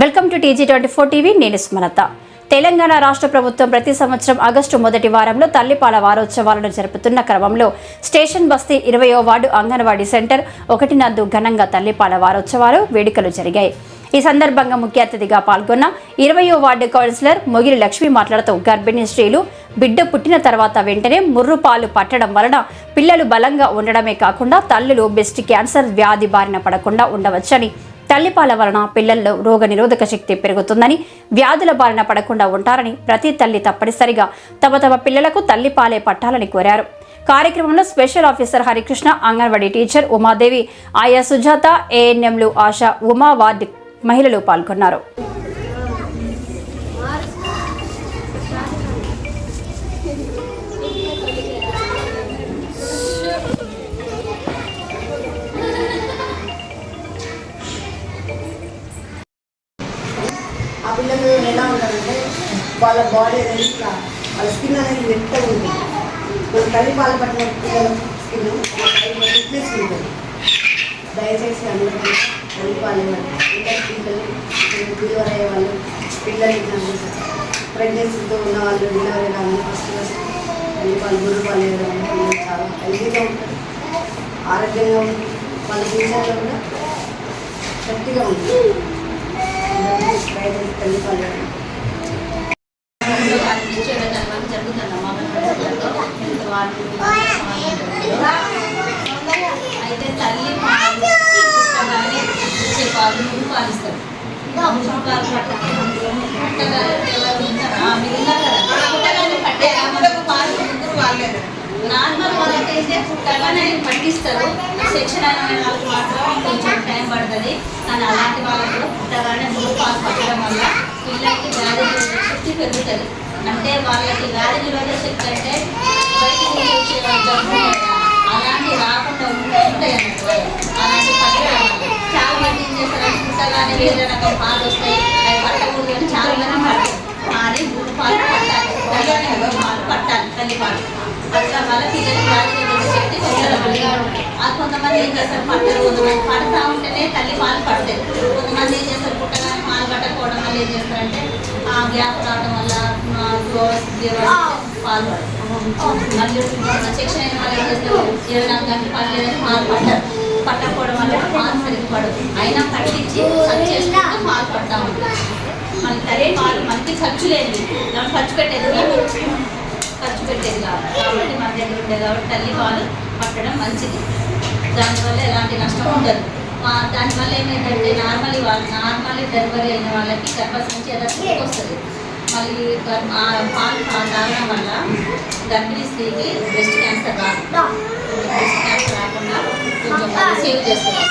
Welcome to TG24 TV. నేను స్మరత. తెలంగాణ రాష్ట్ర ప్రభుత్వం ప్రతి సంవత్సరం ఆగస్టు మొదటి వారంలో తల్లిపాల వారోత్సవాలను జరుపుతున్న క్రమంలో స్టేషన్ బస్తీ 20వ వార్డు అంగన్వాడీ సెంటర్ 1 నందు ఘనంగా తల్లిపాల వారోత్సవాలు వేడుకలు జరిగాయి. ఈ సందర్భంగా ముఖ్య అతిథిగా పాల్గొన్న 20వ వార్డు కౌన్సిలర్ మొగిలి లక్ష్మి మాట్లాడుతూ గర్భిణీ స్త్రీలు బిడ్డ పుట్టిన తర్వాత వెంటనే ముర్రు పాలు పట్టడం వలన పిల్లలు బలంగా ఉండడమే కాకుండా తల్లులు బ్రెస్ట్ క్యాన్సర్ వ్యాధి బారిన పడకుండా ఉండవచ్చని, తల్లిపాల వలన పిల్లల్లో రోగనిరోధక శక్తి పెరుగుతుందని, వ్యాధుల బారిన పడకుండా ఉంటారని ప్రతి తల్లి తప్పనిసరిగా తమ పిల్లలకు తల్లిపాలే పట్టాలని కోరారు. కార్యక్రమంలో special officer Harikrishna, anganwadi teacher Umadevi, ఆయా సుజాత, ANMలు ఆశ, ఉమా, వార్డు మహిళలు పాల్గొన్నారు. ఆ పిల్లలు ఎలా ఉంటారంటే వాళ్ళ బాడీ అనేది ఇట్లా వాళ్ళ స్కిన్ అనేది మెత్తగా ఉంటుంది. మన తల్లిపాల పట్టిన పిల్లల స్కిన్ ఫిట్నెస్ ఉంటుంది. దయచేసి అందరూ తల్లిపాలు పిల్లలు డెలివరీ అయ్యే వాళ్ళు, పిల్లలు ప్రెగ్నెన్సీతో ఉన్న వాళ్ళు, డెలివరీ కానీ ఫస్ట్ తల్లిపాలు గుర్రపాలు వేయడం చాలా హెల్తీగా ఉంటుంది, ఆరోగ్యంగా ఉంటుంది, వాళ్ళ ఫ్యూచర్లో కూడా శక్తిగా ఉంటుంది. అయితే తల్లి పాలు ఇచ్చే పాలు ముందు పాలిస్తారు. ముందు పాలు పట్టాలి నార్మల్ వాళ్ళకి అయితే పుట్టగానే పట్టిస్తారు. సెక్షన్ అయిన వాళ్ళకి మాత్రం కొంచెం టైం పడుతుంది. కానీ అలాంటి వాళ్ళకి కూడా పుట్టగానే ముందు పాలు పట్టడం వల్ల పిల్లలకి వ్యాధి నిరోధక శక్తి పెరుగుతుంది. అంటే వాళ్ళకి వ్యాధి నిరోధక శక్తి అంటే బయటికి వచ్చే జబ్బు అలాంటి రాకుండా ఉంటాయి అన్నట్టు. అలాంటి పట్టడం వల్ల చాలా మంది ఏం చేస్తారంటే పుట్టగానే వేరే రకం పాలు వస్తాయి, అవి పట్టకూడదు అని చాలా మంది పడతారు. కానీ ముందు పాలు పట్టాలి, పాలు పట్టాలి, తల్లిపాలు పట్టడం వల్ల పిల్లలకి వ్యాధి నిరోధక శక్తి పెరుగుతుంది. కొంతమంది ఏం చేస్తారు, పట్టరు, కొంతమంది పడతా ఉంటేనే తల్లి పాలు పడతాయి. కొంతమంది ఏం చేస్తారు, పుట్టగానే పాలు పట్టకపోవడం వల్ల ఏం చేస్తారంటే ఆ గ్యాప్ రావడం వల్ల పాలు మళ్ళీ సెక్షన్ అయిన వాళ్ళు ఏం చేస్తారు, 24 గంటలు పాలు లేదని పాలు పట్టకపోవడం వల్ల పాలు సరిగ్గా పడదు. అయినా పట్టించి ఖర్చు చేసుకుంటూ పాలు పడతా ఉంటుంది. మనకి తల్లి పాలు మనకి ఖర్చు లేదు, ఖర్చు పెట్టేది కాబట్టి మన దగ్గర ఉండేది కాబట్టి తల్లి పాలు పట్టడం మంచిది. దానివల్ల ఎలాంటి నష్టం ఉండదు. దానివల్ల ఏమైందంటే నార్మల్లీ డెలివరీ అయిన వాళ్ళకి గర్భసంచి ఎదరికి వస్తుంది. మళ్ళీ పాలు తాగడం వల్ల గర్భిణీ స్త్రీకి బ్రెస్ట్ క్యాన్సర్ రాకుండా కొంచెం సేవ్ చేస్తుంది.